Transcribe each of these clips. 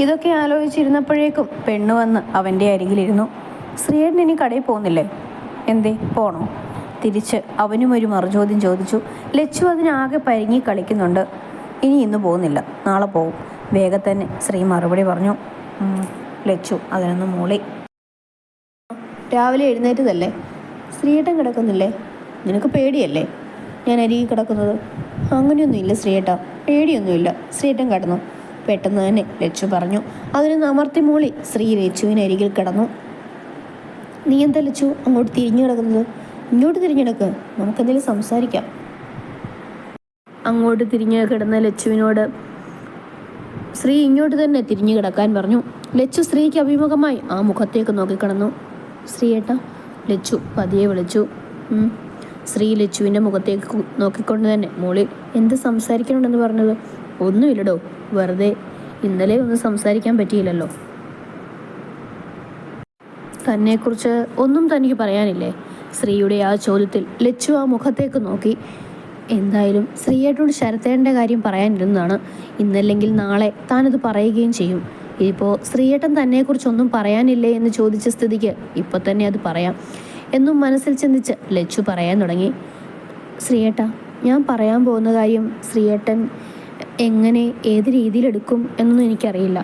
ഇതൊക്കെ ആലോചിച്ചിരുന്നപ്പോഴേക്കും പെണ്ണ് വന്ന് അവൻ്റെ അരികിലിരുന്നു. ശ്രീയേട്ടൻ ഇനി കടയിൽ പോകുന്നില്ലേ? എന്തേ, പോണോ? തിരിച്ച് അവനും ഒരു മറുചോദ്യം ചോദിച്ചു. ലച്ചു അതിനാകെ പരിങ്ങി കളിക്കുന്നുണ്ട്. ഇന്ന് പോകുന്നില്ല, നാളെ പോകും, വേഗം തന്നെ ശ്രീ മറുപടി പറഞ്ഞു. ലച്ചു അതിനൊന്ന് മൂളി. രാവിലെ എഴുന്നേറ്റതല്ലേ? ശ്രീയേട്ടൻ കിടക്കുന്നില്ലേ? നിനക്ക് പേടിയല്ലേ ഞാൻ അരികിൽ കിടക്കുന്നത്? അങ്ങനെയൊന്നുമില്ല ശ്രീയേട്ടാ, പേടിയൊന്നുമില്ല. ശ്രീയേട്ടൻ കിടന്നു. പെട്ടെന്ന് തന്നെ ലച്ചു പറഞ്ഞു. അതിനൊന്ന് അമർത്തി മൂളി ശ്രീ ലച്ചുവിനരികിൽ കിടന്നു. നീ എന്താ ലച്ചു അങ്ങോട്ട് തിരിഞ്ഞു കിടക്കുന്നത്? ഇങ്ങോട്ട് തിരിഞ്ഞെടുക്ക്, നമുക്കെന്തെങ്കിലും സംസാരിക്കാം. അങ്ങോട്ട് തിരിഞ്ഞ് കിടന്ന ലച്ചുവിനോട് ശ്രീ ഇങ്ങോട്ട് തന്നെ തിരിഞ്ഞു കിടക്കാൻ പറഞ്ഞു. ലച്ചു സ്ത്രീക്ക് അഭിമുഖമായി ആ മുഖത്തേക്ക് നോക്കിക്കിടന്നു. ശ്രീയേട്ടാ, ലച്ചു പതിയെ വിളിച്ചു. ശ്രീ ലച്ചുവിൻ്റെ മുഖത്തേക്ക് നോക്കിക്കൊണ്ട് തന്നെ മോളിൽ എന്ത് സംസാരിക്കണമെന്ന് പറഞ്ഞത്? ഒന്നുമില്ലടോ, വെറുതെ ഇന്നലെ ഒന്നും സംസാരിക്കാൻ പറ്റിയില്ലല്ലോ. തന്നെക്കുറിച്ച് ഒന്നും തനിക്ക് പറയാനില്ലേ? ശ്രീയുടെ ആ ചോദ്യത്തിൽ ലച്ചു ആ മുഖത്തേക്ക് നോക്കി. എന്തായാലും ശ്രീയേട്ടനോട് ശരത്തേട്ടൻ്റെ കാര്യം പറയാനിരുന്നതാണ്. ഇന്നല്ലെങ്കിൽ നാളെ താനത് പറയുകയും ചെയ്യും. ഇതിപ്പോൾ ശ്രീയേട്ടൻ തന്നെക്കുറിച്ചൊന്നും പറയാനില്ലേ എന്ന് ചോദിച്ച സ്ഥിതിക്ക് ഇപ്പം തന്നെ അത് പറയാം എന്നും മനസ്സിൽ ചിന്തിച്ച് ലച്ചു പറയാൻ തുടങ്ങി. ശ്രീയേട്ടാ, ഞാൻ പറയാൻ പോകുന്ന കാര്യം ശ്രീയേട്ടൻ എങ്ങനെ ഏത് രീതിയിലെടുക്കും എന്നൊന്നും എനിക്കറിയില്ല.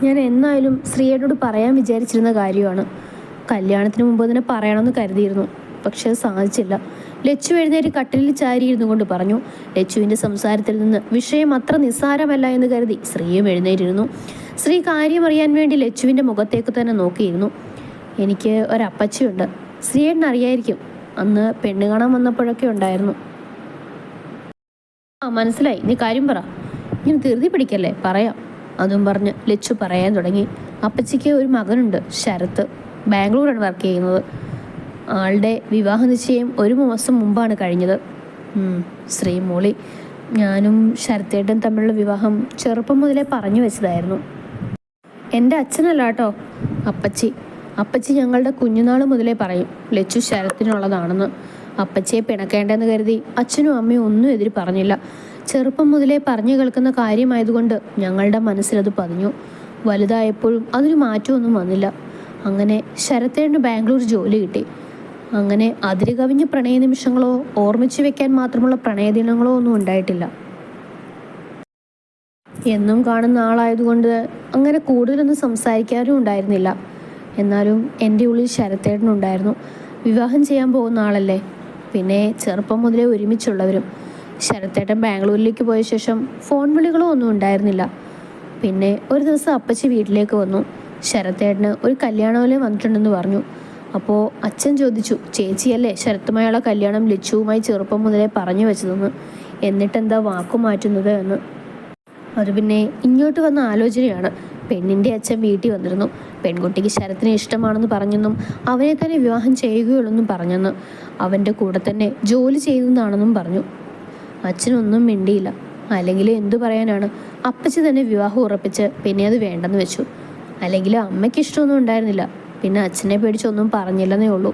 ഞാൻ എന്നായാലും ശ്രീയേട്ടനോട് പറയാൻ വിചാരിച്ചിരുന്ന കാര്യമാണ്. കല്യാണത്തിന് മുമ്പ് തന്നെ പറയണമെന്ന് കരുതിയിരുന്നു, പക്ഷെ സാധിച്ചില്ല. ലച്ചു എഴുന്നേറ്റ് കട്ടിലിൽ ചാരിയിരുന്നു കൊണ്ട് പറഞ്ഞു. ലച്ചുവിൻ്റെ സംസാരത്തിൽ നിന്ന് വിഷയം അത്ര നിസ്സാരമല്ല എന്ന് കരുതി ശ്രീയും എഴുന്നേറ്റിരുന്നു. ശ്രീ കാര്യമറിയാൻ വേണ്ടി ലച്ചുവിൻ്റെ മുഖത്തേക്ക് തന്നെ നോക്കിയിരുന്നു. എനിക്ക് ഒരപ്പച്ചിയുണ്ട്. ശ്രീയേട്ടൻ അറിയായിരിക്കും, അന്ന് പെണ്ണ് കാണാൻ വന്നപ്പോഴൊക്കെ ഉണ്ടായിരുന്നു. മനസ്സിലായി, നീ കാര്യം പറ, ഇങ്ങനെ ധൃതി പിടിക്കല്ലേ, പറയാം. അതും പറഞ്ഞ് ലച്ചു പറയാൻ തുടങ്ങി. അപ്പച്ചിക്ക് ഒരു മകനുണ്ട്, ശരത്ത്. ബാംഗ്ലൂരാണ് വർക്ക് ചെയ്യുന്നത്. ആളുടെ വിവാഹ നിശ്ചയം 1 മാസം മുമ്പാണ് കഴിഞ്ഞത്. ശ്രീ മോളി, ഞാനും ശരത്തേട്ടൻ തമ്മിലുള്ള വിവാഹം ചെറുപ്പം മുതലേ പറഞ്ഞു വെച്ചതായിരുന്നു. എൻ്റെ അച്ഛനല്ല കേട്ടോ, അപ്പച്ചി ഞങ്ങളുടെ കുഞ്ഞുനാൾ മുതലേ പറയും ലച്ചു ശരത്തിനുള്ളതാണെന്ന്. അപ്പച്ചിയെ പിണക്കേണ്ടെന്ന് കരുതി അച്ഛനും അമ്മയും ഒന്നും എതിര് പറഞ്ഞില്ല. ചെറുപ്പം മുതലേ പറഞ്ഞു കേൾക്കുന്ന കാര്യമായതുകൊണ്ട് ഞങ്ങളുടെ മനസ്സിലത് പതിഞ്ഞു. വലുതായപ്പോഴും അതിന് മാറ്റമൊന്നും വന്നില്ല. അങ്ങനെ ശരത്തേട്ടന് ബാംഗ്ലൂർ ജോലി കിട്ടി. അങ്ങനെ അതിര് കവിഞ്ഞ പ്രണയ നിമിഷങ്ങളോ ഓർമ്മിച്ചു വെക്കാൻ മാത്രമുള്ള പ്രണയദിനങ്ങളോ ഒന്നും ഉണ്ടായിട്ടില്ല. എന്നും കാണുന്ന ആളായതുകൊണ്ട് അങ്ങനെ കൂടുതലൊന്നും സംസാരിക്കാനും ഉണ്ടായിരുന്നില്ല. എന്നാലും എൻ്റെ ഉള്ളിൽ ശരത്തേട്ടനുണ്ടായിരുന്നു. വിവാഹം ചെയ്യാൻ പോകുന്ന ആളല്ലേ, പിന്നെ ചെറുപ്പം മുതലേ ഒരുമിച്ചുള്ളവരും. ശരത്തേട്ടൻ ബാംഗ്ലൂരിലേക്ക് പോയ ശേഷം ഫോൺ വിളികളോ ഒന്നും ഉണ്ടായിരുന്നില്ല. പിന്നെ ഒരു ദിവസം അപ്പച്ചി വീട്ടിലേക്ക് വന്നു. ശരത്തേട്ടന് ഒരു കല്യാണമല്ലേ വന്നിട്ടുണ്ടെന്ന് പറഞ്ഞു. അപ്പോൾ അച്ഛൻ ചോദിച്ചു, ചേച്ചിയല്ലേ ശരത്തുമായുള്ള കല്യാണം ലച്ചുവുമായി ചെറുപ്പം മുതലേ പറഞ്ഞു വെച്ചതെന്ന്, എന്നിട്ടെന്താ വാക്കു മാറ്റുന്നത് എന്ന്. അത് പിന്നെ ഇങ്ങോട്ട് വന്ന ആലോചനയാണ്. പെണ്ണിൻ്റെ അച്ഛൻ വീട്ടിൽ വന്നിരുന്നു. പെൺകുട്ടിക്ക് ശരത്തിനെ ഇഷ്ടമാണെന്ന് പറഞ്ഞെന്നും അവനെ തന്നെ വിവാഹം ചെയ്യുകയുള്ളെന്നും പറഞ്ഞെന്ന്, അവൻ്റെ കൂടെ തന്നെ ജോലി ചെയ്യുന്നതാണെന്നും പറഞ്ഞു. അച്ഛനൊന്നും മിണ്ടിയില്ല. അല്ലെങ്കിൽ എന്തു പറയാനാണ്? അപ്പച്ചി തന്നെ വിവാഹം ഉറപ്പിച്ച് പിന്നെ അത് വേണ്ടെന്ന് വെച്ചു. അല്ലെങ്കിൽ അമ്മയ്ക്ക് ഇഷ്ടമൊന്നും ഉണ്ടായിരുന്നില്ല. പിന്നെ അച്ഛനെ പേടിച്ചൊന്നും പറഞ്ഞില്ലെന്നേ ഉള്ളൂ.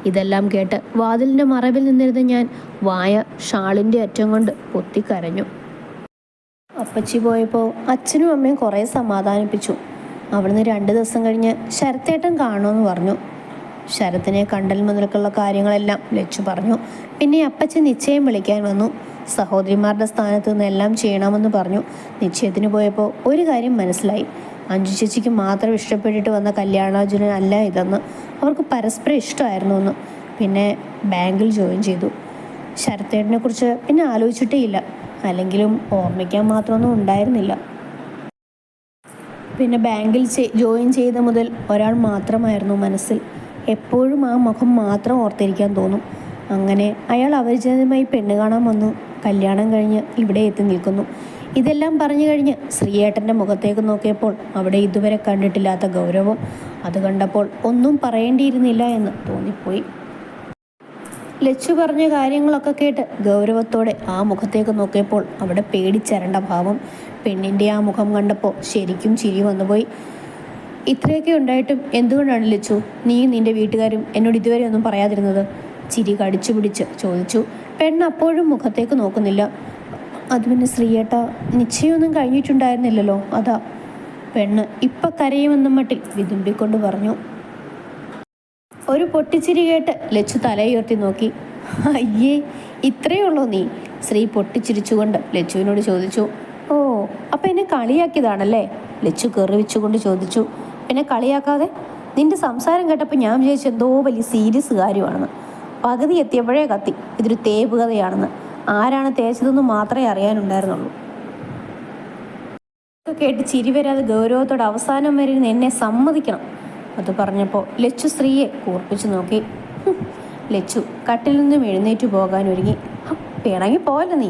ഇതെല്ലാം കേട്ട് വാതിലിൻ്റെ മറവിൽ നിന്നിരുന്ന ഞാൻ വായ ഷാളിൻ്റെ അറ്റം കൊണ്ട് പൊത്തിക്കരഞ്ഞു. അപ്പച്ചി പോയപ്പോൾ അച്ഛനും അമ്മയും കുറേ സമാധാനിപ്പിച്ചു. അവിടുന്ന് 2 ദിവസം കഴിഞ്ഞ് ശരത്തേട്ടൻ കാണുമെന്ന് പറഞ്ഞു. ശരത്തിനെ കണ്ടൽ മുതൽക്കുള്ള കാര്യങ്ങളെല്ലാം ലച്ചു പറഞ്ഞു. പിന്നെ അപ്പച്ചൻ നിശ്ചയം വിളിക്കാൻ വന്നു. സഹോദരിമാരുടെ സ്ഥാനത്ത് നിന്ന് എല്ലാം ചെയ്യണമെന്ന് പറഞ്ഞു. നിശ്ചയത്തിന് പോയപ്പോൾ ഒരു കാര്യം മനസ്സിലായി. അഞ്ജു ചേച്ചിക്ക് മാത്രം ഇഷ്ടപ്പെട്ടിട്ട് വന്ന കല്യാണാലോചന അല്ല ഇതെന്ന്. അവർക്ക് പരസ്പരം ഇഷ്ടമായിരുന്നു എന്ന്. പിന്നെ ബാങ്കിൽ ജോയിൻ ചെയ്തു. ശരത്തേട്ടനെ കുറിച്ച് പിന്നെ ആലോചിച്ചിട്ടേ ഇല്ല. അല്ലെങ്കിലും ഓർമ്മിക്കാൻ മാത്രമൊന്നും ഉണ്ടായിരുന്നില്ല. പിന്നെ ബാങ്കിൽ ജോയിൻ ചെയ്ത മുതൽ ഒരാൾ മാത്രമായിരുന്നു മനസ്സിൽ. എപ്പോഴും ആ മുഖം മാത്രം ഓർത്തിരിക്കാൻ തോന്നും. അങ്ങനെ അയാൾ അപരിചിതമായി പെണ്ണ് കാണാൻ വന്നു. കല്യാണം കഴിഞ്ഞ് ഇവിടെ എത്തി നിൽക്കുന്നു. ഇതെല്ലാം പറഞ്ഞു കഴിഞ്ഞ് ശ്രീയേട്ടൻ്റെ മുഖത്തേക്ക് നോക്കിയപ്പോൾ അവിടെ ഇതുവരെ കണ്ടിട്ടില്ലാത്ത ഗൗരവം. അത് കണ്ടപ്പോൾ ഒന്നും പറയേണ്ടിയിരുന്നില്ല എന്ന് തോന്നിപ്പോയി. ലച്ചു പറഞ്ഞ കാര്യങ്ങളൊക്കെ കേട്ട് ഗൗരവത്തോടെ ആ മുഖത്തേക്ക് നോക്കിയപ്പോൾ അവിടെ പേടിച്ചരണ്ട ഭാവം. പെണ്ണിൻ്റെ ആ മുഖം കണ്ടപ്പോൾ ശരിക്കും ചിരി വന്നുപോയി. ഇത്രയൊക്കെ ഉണ്ടായിട്ടും എന്തുകൊണ്ടാണ് ലച്ചു നീയും നിൻ്റെ വീട്ടുകാരും എന്നോട് ഇതുവരെ ഒന്നും പറയാതിരുന്നത്? ചിരി കടിച്ചു പിടിച്ച് ചോദിച്ചു. പെണ്ണ് അപ്പോഴും മുഖത്തേക്ക് നോക്കുന്നില്ല. അത് പിന്നെ ശ്രീയേട്ട, നിശ്ചയമൊന്നും കഴിഞ്ഞിട്ടുണ്ടായിരുന്നില്ലല്ലോ, അതാ. പെണ്ണ് ഇപ്പം കരയുമെന്ന മട്ടിൽ വിതുമ്പിക്കൊണ്ട് പറഞ്ഞു. ഒരു പൊട്ടിച്ചിരി കേട്ട് ലച്ചു തലയുയർത്തി നോക്കി. അയ്യേ, ഇത്രയേ ഉള്ളൂ നീ? ശ്രീ പൊട്ടിച്ചിരിച്ചുകൊണ്ട് ലച്ചുവിനോട് ചോദിച്ചു. ഓ, അപ്പം എന്നെ കളിയാക്കിയതാണല്ലേ? ലച്ചു കെറിവിച്ചുകൊണ്ട് ചോദിച്ചു. പിന്നെ കളിയാക്കാതെ? നിന്റെ സംസാരം കേട്ടപ്പോൾ ഞാൻ വിചാരിച്ചു എന്തോ വലിയ സീരിയസ് കാര്യമാണെന്ന്. പകുതി എത്തിയപ്പോഴേ കത്തി ഇതൊരു തേപ്പ് കഥയാണെന്ന്. ആരാണ് തേച്ചതെന്ന് മാത്രമേ അറിയാനുണ്ടായിരുന്നുള്ളൂ. കേട്ട് ചിരി വരാതെ ഗൗരവത്തോടെ അവസാനം വരെ എന്നെ സമ്മതിക്കണം. അത് പറഞ്ഞപ്പോൾ ലച്ചു സ്ത്രീയെ കൂർപ്പിച്ചു നോക്കി. ലച്ചു കട്ടിൽ നിന്നും എഴുന്നേറ്റു പോകാൻ ഒരുങ്ങി. പിണങ്ങി പോയല്ലോ നീ.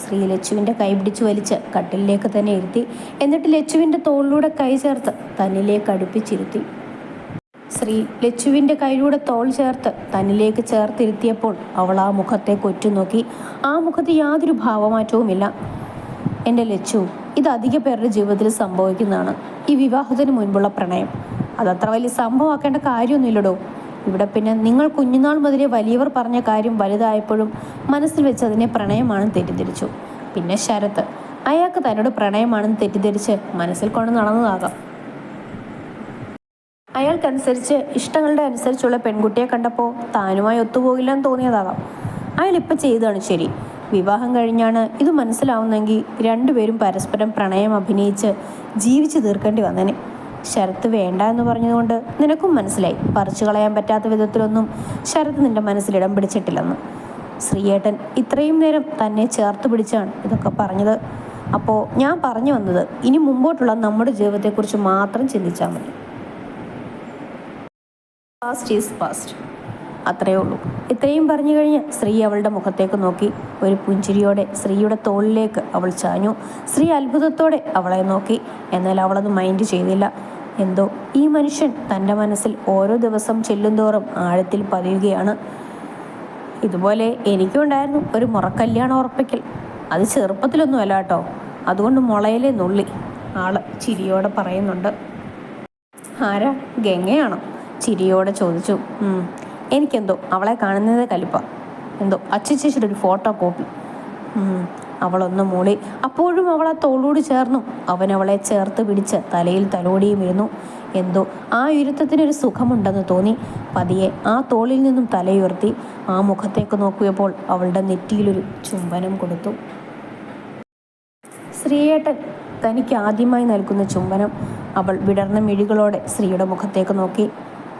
ശ്രീ ലച്ചുവിൻ്റെ കൈ പിടിച്ചു വലിച്ച് കട്ടിലേക്ക് തന്നെ ഇരുത്തി. എന്നിട്ട് ലച്ചുവിൻ്റെ തോളിലൂടെ കൈ ചേർത്ത് തന്നിലേക്ക് അടുപ്പിച്ചിരുത്തി. ശ്രീ ലച്ചുവിൻ്റെ കൈയിലൂടെ തോൾ ചേർത്ത് തന്നിലേക്ക് ചേർത്തിരുത്തിയപ്പോൾ അവൾ ആ മുഖത്തേക്ക് ഒറ്റുനോക്കി. ആ മുഖത്ത് യാതൊരു ഭാവമാറ്റവുമില്ല. എൻ്റെ ലച്ചു, ഇത് അധിക പേരുടെ ജീവിതത്തിൽ സംഭവിക്കുന്നതാണ്. ഈ വിവാഹത്തിന് മുൻപുള്ള പ്രണയം അതത്ര വലിയ സംഭവമാക്കേണ്ട കാര്യമൊന്നുമില്ലടോ. ഇവിടെ പിന്നെ നിങ്ങൾ കുഞ്ഞുനാൾ മുതലേ വലിയവർ പറഞ്ഞ കാര്യം വലുതായപ്പോഴും മനസ്സിൽ വെച്ച് അതിനെ പ്രണയമാണെന്ന് തെറ്റിദ്ധരിച്ചു. പിന്നെ ശരത്ത് അയാൾക്ക് തന്നോട് പ്രണയമാണെന്ന് തെറ്റിദ്ധരിച്ച് മനസ്സിൽ കൊണ്ട് നടന്നതാകാം. അയാൾക്കനുസരിച്ച് ഇഷ്ടങ്ങളുടെ അനുസരിച്ചുള്ള പെൺകുട്ടിയെ കണ്ടപ്പോൾ താനുമായി ഒത്തുപോകില്ലെന്ന് തോന്നിയതാകാം. അയാൾ ഇപ്പം ചെയ്തതാണ് ശരി. വിവാഹം കഴിഞ്ഞാണ് ഇത് മനസ്സിലാവുന്നെങ്കിൽ രണ്ടുപേരും പരസ്പരം പ്രണയം അഭിനയിച്ച് ജീവിച്ചു തീർക്കേണ്ടി വന്നേനെ. ശരത്ത് വേണ്ട എന്ന് പറഞ്ഞതുകൊണ്ട് നിനക്കും മനസ്സിലായി പറിച്ചു കളയാൻ പറ്റാത്ത വിധത്തിലൊന്നും ശരത്ത് നിന്റെ മനസ്സിൽ ഇടം പിടിച്ചിട്ടില്ലെന്ന്. ശ്രീയേട്ടൻ ഇത്രയും നേരം തന്നെ ചേർത്ത് പിടിച്ചാണ് ഇതൊക്കെ പറഞ്ഞത്. അപ്പോൾ ഞാൻ പറഞ്ഞു വന്നത്, ഇനി മുമ്പോട്ടുള്ള നമ്മുടെ ജീവിതത്തെക്കുറിച്ച് മാത്രം ചിന്തിച്ചാൽ മതി. പാസ്റ്റ് ഈസ് പാസ്റ്റ്, അത്രയേ ഉള്ളൂ. ഇത്രയും പറഞ്ഞു കഴിഞ്ഞ് ശ്രീ അവളുടെ മുഖത്തേക്ക് നോക്കി. ഒരു പുഞ്ചിരിയോടെ ശ്രീയുടെ തോളിലേക്ക് അവൾ ചാഞ്ഞു. ശ്രീ അത്ഭുതത്തോടെ അവളെ നോക്കി. എന്നാൽ അവളത് മൈൻഡ് ചെയ്തില്ല. എന്തോ ഈ മനുഷ്യൻ തൻ്റെ മനസ്സിൽ ഓരോ ദിവസം ചെല്ലുന്തോറും ആഴത്തിൽ പതിയുകയാണ്. ഇതുപോലെ എനിക്കും ഉണ്ടായിരുന്നു ഒരു മുറക്കല്യാണം ഉറപ്പിക്കൽ. അത് ചെറുപ്പത്തിലൊന്നും അല്ല കേട്ടോ, അതുകൊണ്ട് മുളയിലെ നുള്ളി. ആള് ചിരിയോടെ പറയുന്നുണ്ട്. ആരാ, ഗംഗയാണോ? ചിരിയോടെ ചോദിച്ചു. എനിക്കെന്തോ അവളെ കാണുന്നത് കലിപ്പ. എന്തോ അച്ചച്ചേച്ചിയുടെ ഒരു ഫോട്ടോ കോപ്പി. അവളൊന്ന് മൂളി. അപ്പോഴും അവൾ ആ തോളോട് ചേർന്നു. അവൻ അവളെ ചേർത്ത് പിടിച്ച് തലയിൽ തലോടിയും ഇരുന്നു. എന്തോ ആ ഇരുത്തത്തിനൊരു സുഖമുണ്ടെന്ന് തോന്നി. പതിയെ ആ തോളിൽ നിന്നും തലയുയർത്തി ആ മുഖത്തേക്ക് നോക്കിയപ്പോൾ അവളുടെ നെറ്റിയിലൊരു ചുംബനം കൊടുത്തു. ശ്രീയേട്ടൻ തനിക്ക് ആദ്യമായി നൽകുന്ന ചുംബനം. അവൾ വിടർന്ന മിഴികളോടെ ശ്രീയുടെ മുഖത്തേക്ക് നോക്കി.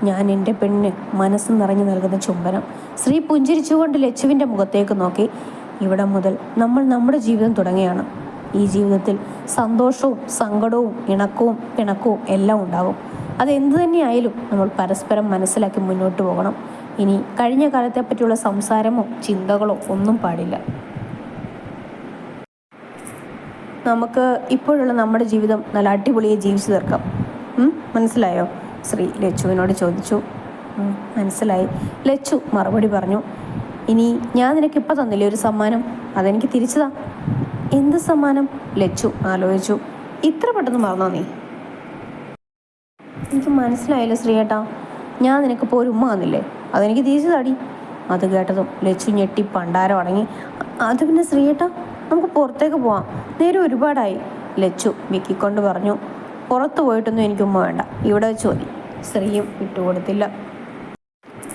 ഞാൻ എൻ്റെ പെണ്ണിന് മനസ്സ് നിറഞ്ഞു നൽകുന്ന ചുംബനം. ശ്രീ പുഞ്ചിരിച്ചുകൊണ്ട് ലച്ചുവിൻ്റെ മുഖത്തേക്ക് നോക്കി. ഇവിടെ മുതൽ നമ്മൾ നമ്മുടെ ജീവിതം തുടങ്ങുകയാണ്. ഈ ജീവിതത്തിൽ സന്തോഷവും സങ്കടവും ഇണക്കവും പിണക്കവും എല്ലാം ഉണ്ടാകും. അതെന്തു തന്നെയായാലും നമ്മൾ പരസ്പരം മനസ്സിലാക്കി മുന്നോട്ട് പോകണം. ഇനി കഴിഞ്ഞ കാലത്തെ പറ്റിയുള്ള സംസാരമോ ചിന്തകളോ ഒന്നും പാടില്ല. നമുക്ക് ഇപ്പോഴുള്ള നമ്മുടെ ജീവിതം നല്ല അടിപൊളിയെ ജീവിച്ചു തീർക്കാം. മനസ്സിലായോ? ശ്രീ ലച്ചുവിനോട് ചോദിച്ചു. മനസ്സിലായി, ലച്ചു മറുപടി പറഞ്ഞു. ഇനി ഞാൻ നിനക്കിപ്പോൾ തന്നില്ലേ ഒരു സമ്മാനം, അതെനിക്ക് തിരിച്ചതാ. എന്ത് സമ്മാനം? ലച്ചു ആലോചിച്ചു. ഇത്ര പെട്ടെന്ന് മറന്നോ നീ? എനിക്ക് മനസ്സിലായില്ല ശ്രീയേട്ടാ. ഞാൻ നിനക്കിപ്പോൾ ഒരു ഉമ്മ തന്നില്ലേ, അതെനിക്ക് തിരിച്ചു താടി. അത് കേട്ടതും ലച്ചു ഞെട്ടി പണ്ടാരം അടങ്ങി. അത് പിന്നെ ശ്രീയേട്ടാ, നമുക്ക് പുറത്തേക്ക് പോവാം, നേരെ ഒരുപാടായി. ലച്ചു വിക്കിക്കൊണ്ട് പറഞ്ഞു. പുറത്തു പോയിട്ടൊന്നും എനിക്ക് ഉമ്മ വേണ്ട, ഇവിടെ വെച്ച് മതി. ശ്രീയും വിട്ടുകൊടുത്തില്ല.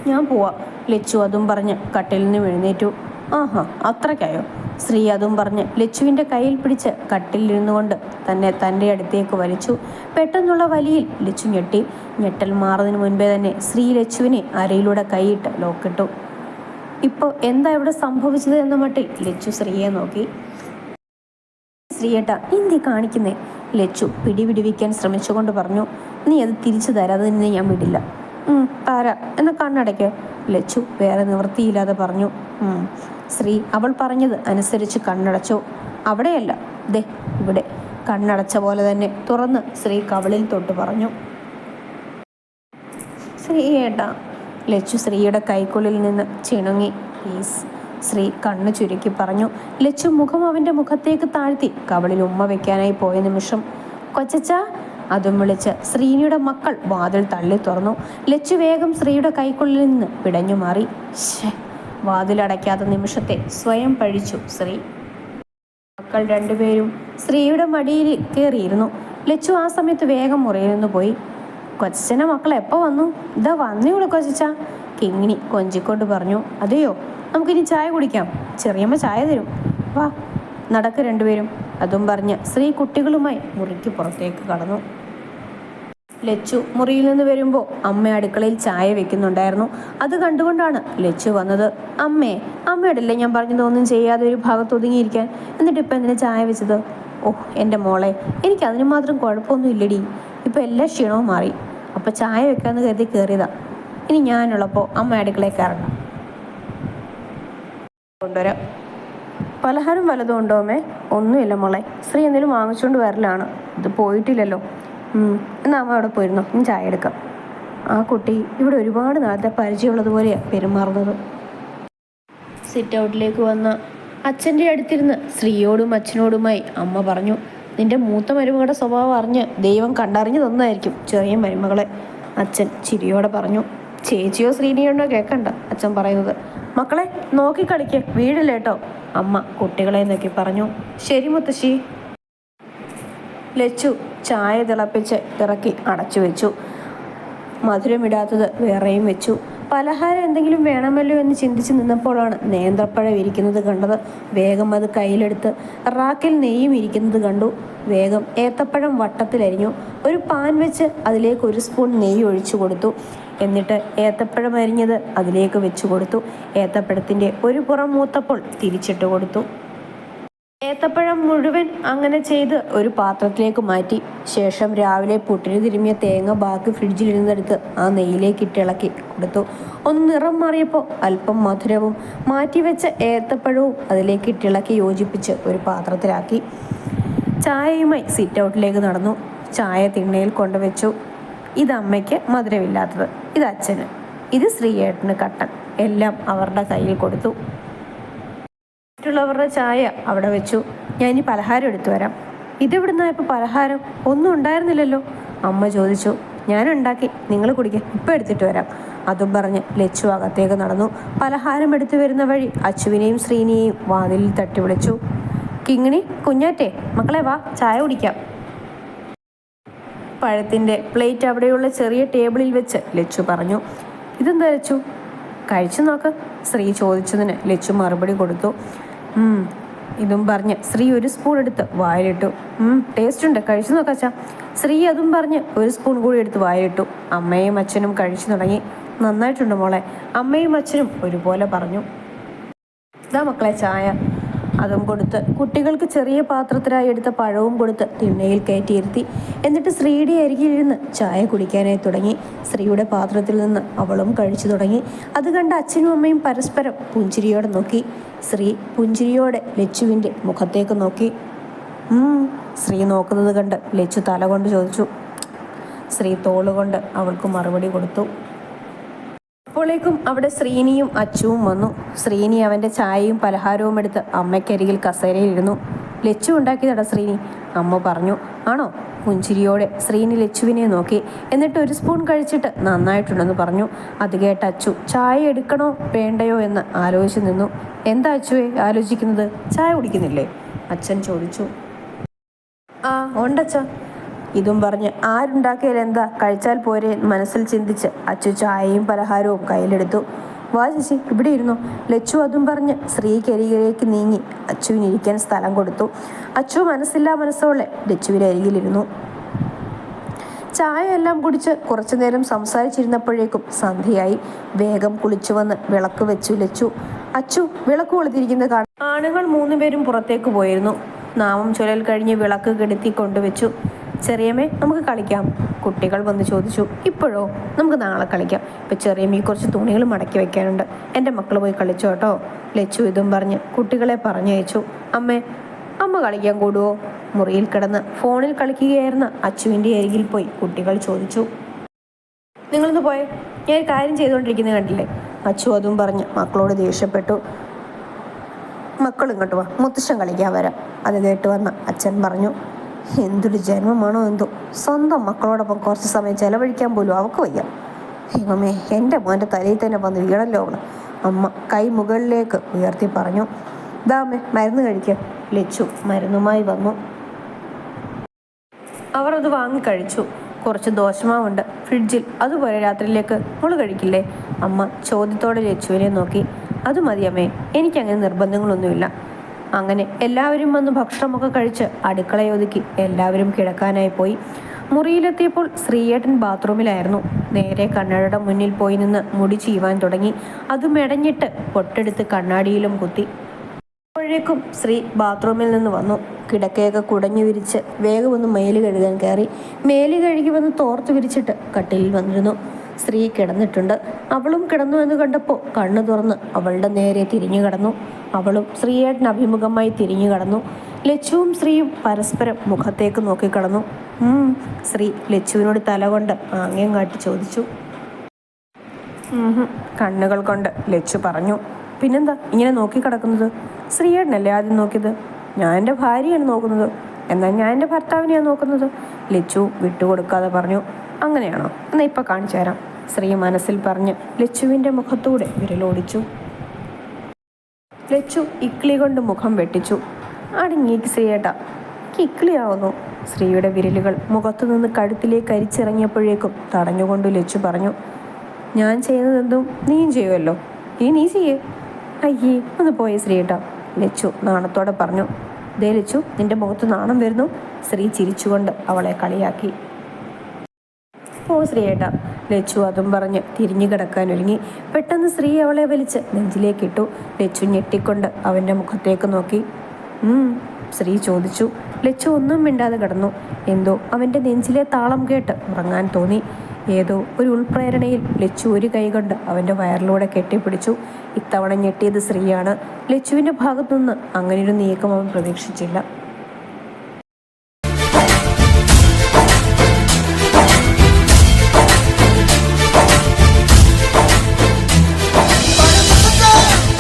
ഞാൻ പോവാം. ലച്ചു അതും പറഞ്ഞ് കട്ടിൽ നിന്ന് എഴുന്നേറ്റു. ആഹാ, അത്രയ്ക്കായോ? ശ്രീ അതും പറഞ്ഞ് ലച്ചുവിൻ്റെ കയ്യിൽ പിടിച്ച് കട്ടിലിരുന്നു കൊണ്ട് തന്നെ തൻ്റെ അടുത്തേക്ക് വലിച്ചു. പെട്ടെന്നുള്ള വലിയിൽ ലച്ചു ഞെട്ടി. ഞെട്ടൽ മാറുന്നതിന് മുൻപേ തന്നെ ശ്രീ ലച്ചുവിനെ അരയിലൂടെ കൈയിട്ട് ലോക്കിട്ടു. ഇപ്പോൾ എന്താ ഇവിടെ സംഭവിച്ചത് എന്ന മട്ടിൽ ലച്ചു ശ്രീയെ നോക്കി. ശ്രീയേട്ടാ, എന്തി കാണിക്കുന്നേ? ലച്ചു പിടിവിടിവിക്കാൻ ശ്രമിച്ചുകൊണ്ട് പറഞ്ഞു. നീ അത് തിരിച്ചു തരാതെ നിന്നെ ഞാൻ വിടില്ല. തരാ, എന്ന കണ്ണടയ്ക്ക്. ലച്ചു വേറെ നിവൃത്തിയില്ലാതെ പറഞ്ഞു. ശ്രീ അവൾ പറഞ്ഞത് അനുസരിച്ച് കണ്ണടച്ചു. അവിടെയല്ല, ദേ ഇവിടെ. കണ്ണടച്ച പോലെ തന്നെ തുറന്ന് ശ്രീ കവിളിൽ തൊട്ട് പറഞ്ഞു. ശ്രീയേട്ടാ. ലച്ചു ശ്രീയുടെ കൈക്കുള്ളിൽ നിന്ന് ചിണുങ്ങി. പ്ലീസ്. ശ്രീ കണ്ണു ചുരുക്കി പറഞ്ഞു. ലച്ചു മുഖം അവൻ്റെ മുഖത്തേക്ക് താഴ്ത്തി കവളിൽ ഉമ്മ വെക്കാനായി പോയ നിമിഷം കൊച്ചച്ച അതും വിളിച്ച് ശ്രീനിയുടെ മക്കൾ വാതിൽ തള്ളി തുറന്നു. ലച്ചു വേഗം ശ്രീയുടെ കൈക്കുള്ളിൽ നിന്ന് പിടഞ്ഞു മാറി. വാതിലടയ്ക്കാത്ത നിമിഷത്തെ സ്വയം പഴിച്ചു ശ്രീ. മക്കൾ രണ്ടുപേരും ശ്രീയുടെ മടിയിൽ കയറിയിരുന്നു. ലച്ചു ആ സമയത്ത് വേഗം മുറിയിൽ നിന്ന് പോയി. കൊച്ചച്ഛൻ്റെ മക്കൾ എപ്പോൾ വന്നു? ഇതാ വന്നേയുള്ളൂ കൊച്ചച്ച, കിങ്ങിണി കൊഞ്ചിക്കൊണ്ട് പറഞ്ഞു. അതെയോ, നമുക്കിനി ചായ കുടിക്കാം, ചെറിയമ്മ ചായ തരും, വാ നടക്ക് രണ്ടുപേരും. അതും പറഞ്ഞ് ശ്രീ കുട്ടികളുമായി മുറിക്ക് പുറത്തേക്ക് കടന്നു. ലച്ചു മുറിയിൽ നിന്ന് വരുമ്പോൾ അമ്മ അടുക്കളയിൽ ചായ വെക്കുന്നുണ്ടായിരുന്നു. അത് കണ്ടുകൊണ്ടാണ് ലച്ചു വന്നത്. അമ്മയോടല്ലേ ഞാൻ പറഞ്ഞതൊന്നും ചെയ്യാതെ ഒരു ഭാഗത്ത് ഒതുങ്ങിയിരിക്കാൻ, എന്നിട്ട് ഇപ്പം എന്തിനാ ചായ വെച്ചത്? ഓഹ് എൻ്റെ മോളെ, എനിക്ക് അതിന് മാത്രം കുഴപ്പമൊന്നും ഇല്ലടി, ഇപ്പം എല്ലാ ക്ഷീണവും മാറി. അപ്പം ചായ വെക്കാമെന്ന് കരുതി കയറിയതാ. ഇനി ഞാനുള്ളപ്പോൾ അമ്മ അടുക്കളയിൽ കയറണം. കൊണ്ടുവരാം. പലഹാരം വല്ലതും ഉണ്ടോ അമ്മേ? ഒന്നുമില്ല മോളെ, ശ്രീ എന്തെങ്കിലും വാങ്ങിച്ചുകൊണ്ട് വരലാണ്, ഇത് പോയിട്ടില്ലല്ലോ. എന്നാൽ അമ്മ അവിടെ പോയിരുന്നോ, ഞാൻ ചായ എടുക്കാം. ആ കുട്ടി ഇവിടെ ഒരുപാട് നാളത്തെ പരിചയമുള്ളതുപോലെയാണ് പെരുമാറുന്നത്. സിറ്റ് ഔട്ടിലേക്ക് വന്ന അച്ഛൻ്റെ അടുത്തിരുന്ന് ശ്രീയോടും അച്ഛനോടുമായി അമ്മ പറഞ്ഞു, നിന്റെ മൂത്ത മരുമകളുടെ സ്വഭാവം അറിഞ്ഞ് ദൈവം കണ്ടറിഞ്ഞു തന്നായിരിക്കും ചെറിയ മരുമകളെ. അച്ഛൻ ചിരിയോടെ പറഞ്ഞു. ചേച്ചിയോ ശ്രീനിയുണ്ടോ കേൾക്കണ്ട അച്ഛൻ പറയുന്നത്. മക്കളെ നോക്കി കളിക്ക്, വീടില്ലേട്ടോ, അമ്മ കുട്ടികളെ നോക്കി പറഞ്ഞു. ശരി മുത്തശ്ശി. ലച്ചു ചായ തിളപ്പിച്ച് ഇറക്കി അടച്ചു വെച്ചു. മധുരമിടാത്തത് വേറെയും വെച്ചു. പലഹാരം എന്തെങ്കിലും വേണമല്ലോ എന്ന് ചിന്തിച്ച് നിന്നപ്പോഴാണ് നേന്ത്രപ്പഴം ഇരിക്കുന്നത് കണ്ടത്. വേഗം അത് കയ്യിലെടുത്ത് റാക്കിൽ നെയ്യും ഇരിക്കുന്നത് കണ്ടു. വേഗം ഏത്തപ്പഴം വട്ടത്തിലരിഞ്ഞു. ഒരു പാൻ വെച്ച് അതിലേക്ക് 1 സ്പൂൺ നെയ്യ് ഒഴിച്ചു കൊടുത്തു. എന്നിട്ട് ഏത്തപ്പഴം അരിഞ്ഞത് അതിലേക്ക് വെച്ചു കൊടുത്തു. ഏത്തപ്പഴത്തിൻ്റെ ഒരു പുറം മൂത്തപ്പോൾ തിരിച്ചിട്ട് കൊടുത്തു. ഏത്തപ്പഴം മുഴുവൻ അങ്ങനെ ചെയ്ത് ഒരു പാത്രത്തിലേക്ക് മാറ്റി. ശേഷം രാവിലെ പുട്ടിന് തിരുമിയ തേങ്ങ ബാക്കി ഫ്രിഡ്ജിലിരുന്നെടുത്ത് ആ നെയ്യിലേക്ക് ഇട്ടിളക്കി കൊടുത്തു. ഒന്ന് നിറം മാറിയപ്പോൾ അല്പം മധുരവും മാറ്റിവെച്ച ഏത്തപ്പഴവും അതിലേക്ക് ഇട്ടിളക്കി യോജിപ്പിച്ച് ഒരു പാത്രത്തിലാക്കി. ചായയുമായി സിറ്റ് ഔട്ടിലേക്ക് നടന്നു. ചായ തിണ്ണയിൽ കൊണ്ടുവച്ചു. ഇത് അമ്മയ്ക്ക് മധുരമില്ലാത്തത്, ഇത് അച്ഛന്, ഇത് ശ്രീയേട്ടന് കട്ടൻ, എല്ലാം അവരുടെ കയ്യിൽ കൊടുത്തു. മറ്റുള്ളവരുടെ ചായ അവിടെ വെച്ചു. ഞാൻ ഇനി പലഹാരം എടുത്തു വരാം. ഇതെവിടുന്നാ ഇപ്പോൾ പലഹാരം? ഒന്നും ഉണ്ടായിരുന്നില്ലല്ലോ, അമ്മ ചോദിച്ചു. ഞാനുണ്ടാക്കി, നിങ്ങൾ കുടിക്കാൻ, ഇപ്പം എടുത്തിട്ട് വരാം. അതും പറഞ്ഞ് ലച്ചു അകത്തേക്ക് നടന്നു. പലഹാരം എടുത്തു വരുന്ന വഴി അച്ചുവിനെയും ശ്രീനിയെയും വാതിലിൽ തട്ടി വിളിച്ചു. കിങ്ങിണി, കുഞ്ഞാറ്റെ, മക്കളെ വാ, ചായ കുടിക്കാം. പഴത്തിൻ്റെ പ്ലേറ്റ് അവിടെയുള്ള ചെറിയ ടേബിളിൽ വെച്ച് ലച്ചു പറഞ്ഞു. ഇതെന്താ ലച്ചു, കഴിച്ചു നോക്ക്, ശ്രീ ചോദിച്ചതിന് ലച്ചു മറുപടി കൊടുത്തു. ഇതും പറഞ്ഞ് ശ്രീ 1 സ്പൂൺ എടുത്ത് വായിലിട്ടു. ടേസ്റ്റ് ഉണ്ട്, കഴിച്ചു നോക്കാച്ചാ. ശ്രീ അതും പറഞ്ഞ് 1 സ്പൂൺ കൂടി എടുത്ത് വായിലിട്ടു. അമ്മയും അച്ഛനും കഴിച്ചു തുടങ്ങി. നന്നായിട്ടുണ്ട് മോളെ, അമ്മയും അച്ഛനും ഒരുപോലെ പറഞ്ഞു. ഇതാ മക്കളെ ചായ. അതും കൊടുത്ത് കുട്ടികൾക്ക് ചെറിയ പാത്രത്തിലായി എടുത്ത പഴവും കൊടുത്ത് തിണ്ണയിൽ കയറ്റിയിരുത്തി. എന്നിട്ട് ശ്രീയുടെ അരികിലിരുന്ന് ചായ കുടിക്കാനായി തുടങ്ങി. ശ്രീയുടെ പാത്രത്തിൽ നിന്ന് അവളും കഴിച്ചു തുടങ്ങി. അത് കണ്ട് അച്ഛനും അമ്മയും പരസ്പരം പുഞ്ചിരിയോടെ നോക്കി. ശ്രീ പുഞ്ചിരിയോടെ ലച്ചുവിൻ്റെ മുഖത്തേക്ക് നോക്കി. ശ്രീ നോക്കുന്നത് കണ്ട് ലച്ചു തല കൊണ്ട് ചോദിച്ചു. ശ്രീ തോളുകൊണ്ട് അവൾക്ക് മറുപടി കൊടുത്തു. അപ്പോഴേക്കും അവിടെ ശ്രീനിയും അച്ചുവും വന്നു. ശ്രീനി അവൻ്റെ ചായയും പലഹാരവും എടുത്ത് അമ്മയ്ക്കരികിൽ കസേരയിലിരുന്നു. ലച്ചു ഉണ്ടാക്കിയതട ശ്രീനി, അമ്മ പറഞ്ഞു. ആണോ? പുഞ്ചിരിയോടെ ശ്രീനി ലച്ചുവിനെ നോക്കി. എന്നിട്ട് 1 സ്പൂൺ കഴിച്ചിട്ട് നന്നായിട്ടുണ്ടെന്ന് പറഞ്ഞു. അത് കേട്ട അച്ചു ചായ എടുക്കണോ വേണ്ടയോ എന്ന് ആലോചിച്ച് നിന്നു. എന്താ അച്ചുവേ ആലോചിക്കുന്നത്? ചായ കുടിക്കുന്നില്ലേ? അച്ഛൻ ചോദിച്ചു. ആ ഉണ്ടച്ച. ഇതും പറഞ്ഞ് ആരുണ്ടാക്കിയാൽ എന്താ, കഴിച്ചാൽ പോരെ മനസ്സിൽ ചിന്തിച്ച് അച്ചു ചായയും പലഹാരവും കയ്യിലെടുത്തു. വാ ചേച്ചി, ഇവിടെ ഇരുന്നു. ലച്ചു അതും പറഞ്ഞ് ശ്രീക്കരികിലേക്ക് നീങ്ങി അച്ചുവിനിരിക്കാൻ സ്ഥലം കൊടുത്തു. അച്ചു മനസ്സില്ലാ മനസ്സോടെ ലച്ചുവിൻ്റെ അരികിലിരുന്നു. ചായ എല്ലാം കുടിച്ച് കുറച്ചു നേരം സംസാരിച്ചിരുന്നപ്പോഴേക്കും സന്ധ്യയായി. വേഗം കുളിച്ചു വന്ന് വിളക്ക് വെച്ചു ലച്ചു. അച്ചു വിളക്ക് കൊളുത്തിരിക്കുന്നത് കാണാൻ ആണുങ്ങൾ 3 പേരും പുറത്തേക്ക് പോയിരുന്നു. നാമം ചൊല്ലൽ കഴിഞ്ഞ് വിളക്ക് കെടുത്തി കൊണ്ടുവച്ചു. ചെറിയമ്മേ, നമുക്ക് കളിക്കാം, കുട്ടികൾ വന്ന് ചോദിച്ചു. ഇപ്പോഴോ? നമുക്ക് നാളെ കളിക്കാം. ഇപ്പം ചെറിയമ്മ കുറച്ച് തുണികൾ മടക്കി വെക്കാനുണ്ട്, എൻ്റെ മക്കൾ പോയി കളിച്ചോ കേട്ടോ. ലച്ചു ഇതും പറഞ്ഞ് കുട്ടികളെ പറഞ്ഞയച്ചു. അമ്മ കളിക്കാൻ കൂടുവോ? മുറിയിൽ കിടന്ന് ഫോണിൽ കളിക്കുകയായിരുന്ന അച്ചുവിൻ്റെ അരികിൽ പോയി കുട്ടികൾ ചോദിച്ചു. നിങ്ങളൊന്ന് പോയേ, ഞാൻ ഒരു കാര്യം ചെയ്തുകൊണ്ടിരിക്കുന്നത് കണ്ടില്ലേ? അച്ചു അതും പറഞ്ഞ് മക്കളോട് ദേഷ്യപ്പെട്ടു. മക്കൾ ഇങ്ങോട്ട് വാ, മുത്തശ്ശൻ കളിക്കാൻ വരാം. അത് കേട്ട് വന്ന അച്ഛൻ പറഞ്ഞു. എന്തൊരു ജന്മമാണോ എന്തോ, സ്വന്തം മക്കളോടൊപ്പം കുറച്ച് സമയം ചെലവഴിക്കാൻ പോലും അവൾക്ക് വയ്യ. ദൈവമേ, എൻ്റെ മോൻ്റെ തലയിൽ തന്നെ വന്ന് വീണല്ലോ അവള്. അമ്മ കൈ മുകളിലേക്ക് ഉയർത്തി പറഞ്ഞു. ദാ അമ്മേ, മരുന്ന് കഴിക്കുക. ലച്ചു മരുന്നുമായി വന്നു. അവർ അത് വാങ്ങിക്കഴിച്ചു. കുറച്ച് ദോശമാവുണ്ട് ഫ്രിഡ്ജിൽ, അതുപോലെ രാത്രിയിലേക്ക് മോള് കഴിക്കില്ലേ? അമ്മ ചോദ്യത്തോടെ ലച്ചുവിനെ നോക്കി. അത് മതി അമ്മേ, എനിക്കങ്ങനെ നിർബന്ധങ്ങളൊന്നുമില്ല. അങ്ങനെ എല്ലാവരും വന്ന് ഭക്ഷണമൊക്കെ കഴിച്ച് അടുക്കളയൊതുക്കി എല്ലാവരും കിടക്കാനായി പോയി. മുറിയിലെത്തിയപ്പോൾ ശ്രീയേട്ടൻ ബാത്റൂമിലായിരുന്നു. നേരെ കണ്ണാടിയുടെ മുന്നിൽ പോയി നിന്ന് മുടി ചീവാൻ തുടങ്ങി. അത് മെടഞ്ഞിട്ട് പൊട്ടെടുത്ത് കണ്ണാടിയിലും കുത്തി. അപ്പോഴേക്കും ശ്രീ ബാത്റൂമിൽ നിന്ന് വന്നു. കിടക്കയൊക്കെ കുടഞ്ഞു വിരിച്ച് വേഗം ഒന്ന് മേല് കഴുകാൻ കയറി. മേല് കഴുകി വന്ന് തോർത്ത് വിരിച്ചിട്ട് കട്ടിലിൽ വന്നിരുന്നു. സ്ത്രീ കിടന്നിട്ടുണ്ട്. അവളും കിടന്നു എന്ന് കണ്ടപ്പോൾ കണ്ണു തുറന്ന് അവളുടെ നേരെ തിരിഞ്ഞു കടന്നു. അവളും ശ്രീയേട്ടൻ അഭിമുഖമായി തിരിഞ്ഞു കടന്നു. ലച്ചുവും ശ്രീയും പരസ്പരം മുഖത്തേക്ക് നോക്കിക്കടന്നു. ശ്രീ ലച്ചുവിനോട് തലകൊണ്ട് ആംഗ്യം കാട്ടി ചോദിച്ചു. കണ്ണുകൾ കൊണ്ട് ലച്ചു പറഞ്ഞു. പിന്നെന്താ ഇങ്ങനെ നോക്കിക്കിടക്കുന്നത്? ശ്രീയേട്ടനല്ലേ ആദ്യം നോക്കിയത്? ഞാൻ എൻ്റെ ഭാര്യയാണ് നോക്കുന്നത്. എന്നാൽ ഞാൻ എൻ്റെ ഭർത്താവിനെയാണ് നോക്കുന്നത്. ലച്ചു വിട്ടുകൊടുക്കാതെ പറഞ്ഞു. അങ്ങനെയാണോ? എന്നാൽ ഇപ്പം കാണിച്ചു തരാം, ശ്രീ മനസ്സിൽ പറഞ്ഞ് ലച്ചുവിൻ്റെ മുഖത്തൂടെ വിരലോടിച്ചു. ലച്ചു ഇക്ലി കൊണ്ട് മുഖം വെട്ടിച്ചു. അടങ്ങിയേക്ക് ശ്രീയേട്ടാ, ഇക്ലിയാവുന്നു. ശ്രീയുടെ വിരലുകൾ മുഖത്തു നിന്ന് കഴുത്തിലേക്ക് അരിച്ചിറങ്ങിയപ്പോഴേക്കും തടഞ്ഞുകൊണ്ട് ലച്ചു പറഞ്ഞു. ഞാൻ ചെയ്യുന്നതെന്തും നീയും ചെയ്യുമല്ലോ, നീ ചെയ്യേ. അയ്യേ, ഒന്ന് പോയേ ശ്രീയേട്ടാ, ലച്ചു നാണത്തോടെ പറഞ്ഞു. ദേ ലച്ചു, നിന്റെ മുഖത്ത് നാണം വരുന്നു. ശ്രീ ചിരിച്ചുകൊണ്ട് അവളെ കളിയാക്കി. ഓ ശ്രീയേട്ടാ. ലച്ചു അതും പറഞ്ഞ് തിരിഞ്ഞു കിടക്കാൻ ഒരുങ്ങി. പെട്ടെന്ന് ശ്രീ അവളെ വലിച്ച് നെഞ്ചിലേക്കിട്ടു. ലച്ചു ഞെട്ടിക്കൊണ്ട് അവൻ്റെ മുഖത്തേക്ക് നോക്കി. ശ്രീ ചോദിച്ചു. ലച്ചു ഒന്നും മിണ്ടാതെ കിടന്നു. എന്തോ അവൻ്റെ നെഞ്ചിലെ താളം കേട്ട് ഉറങ്ങാൻ തോന്നി. ഏതോ ഒരു ഉൾപ്രേരണയിൽ ലച്ചു ഒരു കൈ കൊണ്ട് അവൻ്റെ വയറിലൂടെ കെട്ടിപ്പിടിച്ചു. ഇത്തവണ ഞെട്ടിയത് ശ്രീയാണ്. ലച്ചുവിൻ്റെ ഭാഗത്തുനിന്ന് അങ്ങനെയൊരു നീക്കം അവൻ പ്രതീക്ഷിച്ചില്ല.